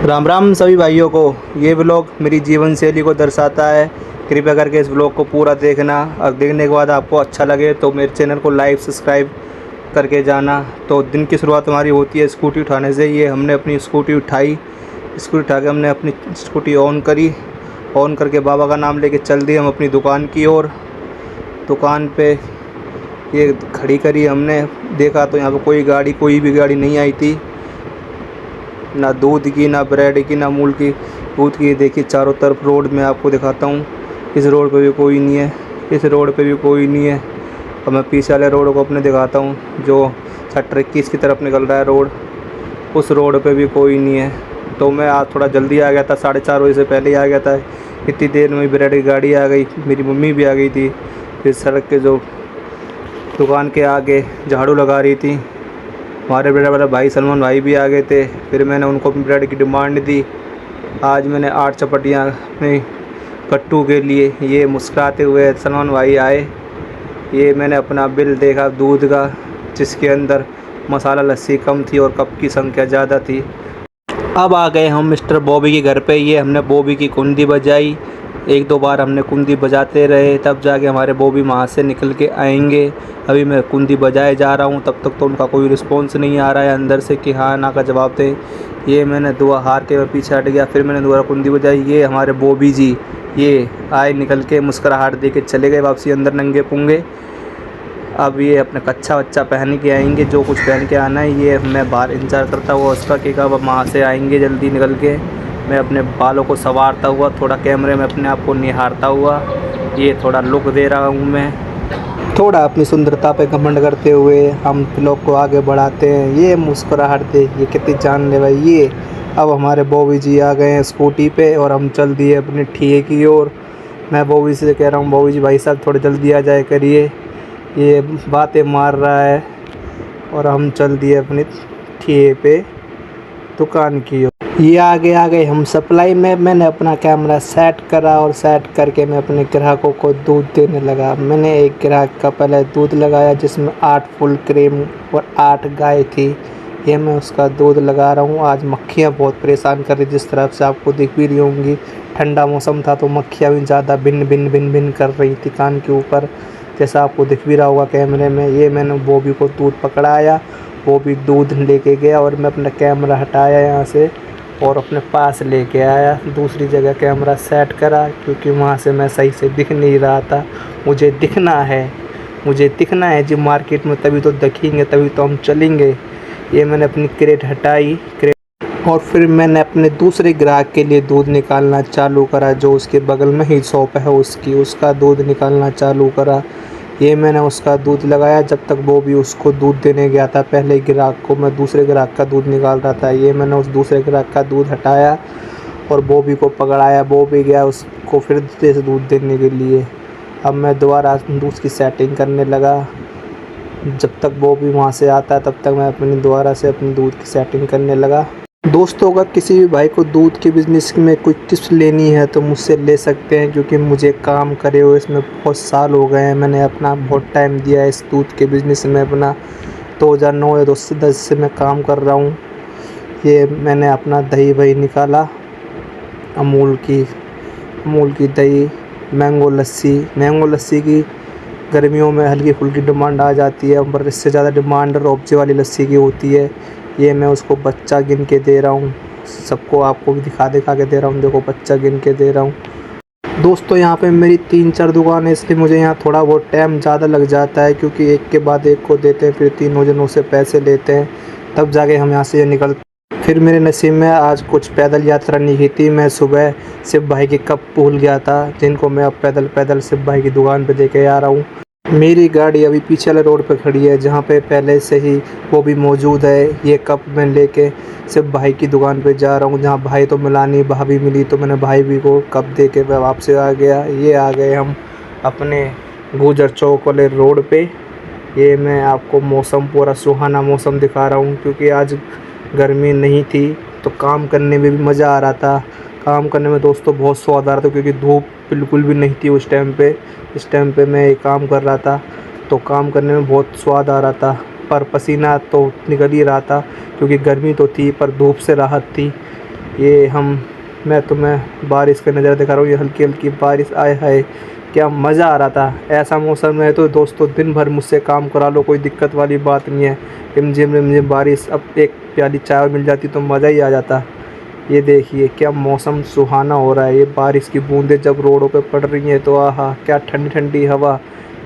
राम राम सभी भाइयों को। ये ब्लॉग मेरी जीवन शैली को दर्शाता है। कृपया करके इस ब्लॉग को पूरा देखना और देखने के बाद आपको अच्छा लगे तो मेरे चैनल को लाइक सब्सक्राइब करके जाना। तो दिन की शुरुआत हमारी होती है स्कूटी उठाने से। ये हमने अपनी स्कूटी उठाई, स्कूटी उठा के हमने अपनी स्कूटी ऑन करी। ऑन करके बाबा का नाम लेके चल दिए हम अपनी दुकान की ओर। दुकान पे ये खड़ी करी हमने, देखा तो यहाँ पे कोई भी गाड़ी नहीं आई थी, ना दूध की, ना ब्रेड की, ना अमूल की। दूध की देखिए चारों तरफ रोड में आपको दिखाता हूँ। इस रोड पे भी कोई नहीं है, इस रोड पे भी कोई नहीं है। और मैं पीछे वाले रोड को अपने दिखाता हूँ जो सेक्टर 21 की तरफ निकल रहा है रोड, उस रोड पे भी कोई नहीं है। तो मैं आज थोड़ा जल्दी आ गया था, 4:30 बजे से पहले ही आ गया था। इतनी देर में ब्रेड की गाड़ी आ गई, मेरी मम्मी भी आ गई थी। फिर सड़क के जो दुकान के आगे झाड़ू लगा रही थी, हमारे बड़े बड़े भाई सलमान भाई भी आ गए थे। फिर मैंने उनको ब्रेड की डिमांड दी। आज मैंने 8 चपाटियाँ अपने कट्टू के लिए। ये मुस्कुराते हुए सलमान भाई आए। ये मैंने अपना बिल देखा दूध का, जिसके अंदर मसाला लस्सी कम थी और कप की संख्या ज़्यादा थी। अब आ गए हम मिस्टर बॉबी के घर पे। ये हमने बॉबी की कुंडी बजाई, 1-2 बार हमने कुंडी बजाते रहे, तब जाके हमारे बॉबी वहाँ से निकल के आएंगे। अभी मैं कुंडी बजाए जा रहा हूँ, तब तक तो उनका कोई रिस्पॉन्स नहीं आ रहा है अंदर से कि हाँ ना का जवाब दे। ये मैंने दुआ हार के मैं पीछे हट गया। फिर मैंने दोबारा कुंडी बजाई। ये हमारे बॉबी जी ये आए, निकल के मुस्कुराहट दे के चले गए वापसी अंदर नंगे पुंगे। अब ये अपने कच्छा वच्चा पहन के आएंगे, जो कुछ पहन के आना है। ये मैं बाहर इंतज़ार करता हुआ उसका कि कब वहाँ से आएंगे जल्दी निकल के। मैं अपने बालों को संवारता हुआ, थोड़ा कैमरे में अपने आप को निहारता हुआ, ये थोड़ा लुक दे रहा हूँ मैं। थोड़ा अपनी सुंदरता पे घमंड करते हुए हम ब्लॉग को आगे बढ़ाते हैं। ये मुस्कुराहट देखिए कितनी जानलेवा। ये अब हमारे बॉबी जी आ गए हैं स्कूटी पे और हम चल दिए अपने ठिए की ओर। मैं बॉबी से कह रहा हूँ, बॉबी जी भाई साहब थोड़ा जल्दी आ जाए करिए। ये बातें मार रहा है और हम चल दिए अपने ठिए पे दुकान की ओर। ये आगे आ गए हम सप्लाई में। मैंने अपना कैमरा सेट करा और सेट करके मैं अपने ग्राहकों को दूध देने लगा। मैंने एक ग्राहक का पहले दूध लगाया जिसमें 8 फुल क्रीम और 8 गाय थी। ये मैं उसका दूध लगा रहा हूँ। आज मक्खियाँ बहुत परेशान कर रही, जिस तरफ से आपको दिख भी रही होंगी। ठंडा मौसम था तो मक्खियाँ भी ज़्यादा भिन भिन भिन भिन कर रही थी कान के ऊपर, जैसा आपको दिख भी रहा होगा कैमरे में। ये मैंने बॉबी को दूध पकड़ाया, वो भी दूध लेके गया और मैं अपना कैमरा हटाया यहाँ से और अपने पास लेके आया। दूसरी जगह कैमरा सेट करा क्योंकि वहाँ से मैं सही से दिख नहीं रहा था। मुझे दिखना है जी मार्केट में, तभी तो दिखेंगे, तभी तो हम चलेंगे। ये मैंने अपनी क्रेट हटाई और फिर मैंने अपने दूसरे ग्राहक के लिए दूध निकालना चालू करा, जो उसके बगल में ही शॉप है उसका दूध निकालना चालू करा। ये मैंने उसका दूध लगाया जब तक वो भी उसको दूध देने गया था। पहले ग्राहक को मैं दूसरे ग्राहक का दूध निकाल रहा था। ये मैंने उस दूसरे ग्राहक का दूध हटाया और बॉबी को पकड़ाया। बॉबी गया उसको फिर से दूध देने के लिए। अब मैं दोबारा दूध की सेटिंग करने लगा। जब तक बॉबी वहाँ से आता तब तक मैं दोबारा से अपनी दूध की सेटिंग करने लगा। दोस्तों, अगर किसी भी भाई को दूध के बिज़नेस में कोई टिप्स लेनी है तो मुझसे ले सकते हैं, क्योंकि मुझे काम करे हुए इसमें बहुत साल हो गए हैं। मैंने अपना बहुत टाइम दिया है इस दूध के बिज़नेस में। अपना 2009 या 2010 से मैं काम कर रहा हूँ। ये मैंने अपना दही वही निकाला, अमूल की दही, मैंगो लस्सी की गर्मियों में हल्की फुल्की डिमांड आ जाती है, पर इससे ज़्यादा डिमांड रोअफ़ज़ा वाली लस्सी की होती है। ये मैं उसको बच्चा गिन के दे रहा हूँ, सबको आपको भी दिखा के दे रहा हूँ। देखो बच्चा गिन के दे रहा हूँ। दोस्तों, यहाँ पे मेरी 3-4 दुकानें, इसलिए मुझे यहाँ थोड़ा बहुत टाइम ज़्यादा लग जाता है, क्योंकि एक के बाद एक को देते हैं, फिर तीनों जनों से पैसे लेते हैं, तब जाके हम यहाँ से निकलते। फिर मेरे नसीब में आज कुछ पैदल यात्रा नहीं की थी। मैं सुबह शिव भाई के कप भूल गया था, जिनको मैं अब पैदल शिव भाई की दुकान पे दे के आ रहा हूँ। मेरी गाड़ी अभी पीछे वाले रोड पे खड़ी है, जहाँ पे पहले से ही वो भी मौजूद है। ये कप मैं लेके सिर्फ भाई की दुकान पे जा रहा हूँ, जहाँ भाई तो मिला नहीं, भाभी मिली, तो मैंने भाई भी को कप दे के मैं वापस आ गया। ये आ गए हम अपने गुजर चौक वाले रोड पे। ये मैं आपको मौसम, पूरा सुहाना मौसम दिखा रहा हूँ, क्योंकि आज गर्मी नहीं थी तो काम करने में भी मज़ा आ रहा था। काम करने में दोस्तों बहुत स्वाद आ रहा था, क्योंकि धूप बिल्कुल भी नहीं थी उस टाइम पे। इस टाइम पे मैं काम कर रहा था तो काम करने में बहुत स्वाद आ रहा था, पर पसीना तो निकल ही रहा था, क्योंकि गर्मी तो थी पर धूप से राहत थी। मैं तुम्हें बारिश का नज़ारा दिखा रहा हूँ। ये हल्की हल्की बारिश आए हाय क्या मज़ा आ रहा था। ऐसा मौसम है तो दोस्तों दिन भर मुझसे काम करा लो, कोई दिक्कत वाली बात नहीं है। रिमझिम बारिश, अब एक प्याली चाय मिल जाती तो मज़ा ही आ जाता। ये देखिए क्या मौसम सुहाना हो रहा है। ये बारिश की बूंदें जब रोडों पे पड़ रही हैं तो आहा क्या ठंडी ठंडी हवा।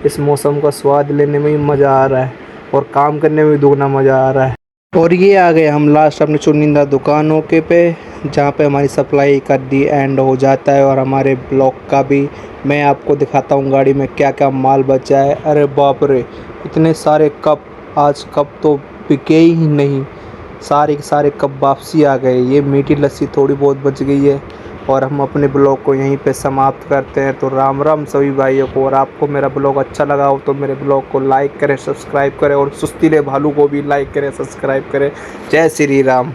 इस मौसम का स्वाद लेने में भी मज़ा आ रहा है और काम करने में भी दुगना मज़ा आ रहा है। और ये आ गए हम लास्ट अपनी चुनिंदा दुकानों के पे, जहाँ पे हमारी सप्लाई का दी एंड हो जाता है और हमारे ब्लॉक का भी। मैं आपको दिखाता हूँ गाड़ी में क्या क्या माल बचा है। अरे बाप रे, इतने सारे कप, आज कप तो बिके ही नहीं। सारे के सारे कप वापसी आ गए। ये मीठी लस्सी थोड़ी बहुत बच गई है और हम अपने ब्लॉग को यहीं पे समाप्त करते हैं। तो राम राम सभी भाइयों को। और आपको मेरा ब्लॉग अच्छा लगा हो तो मेरे ब्लॉग को लाइक करें, सब्सक्राइब करें और सुस्तीले भालू को भी लाइक करें, सब्सक्राइब करें। जय श्री राम।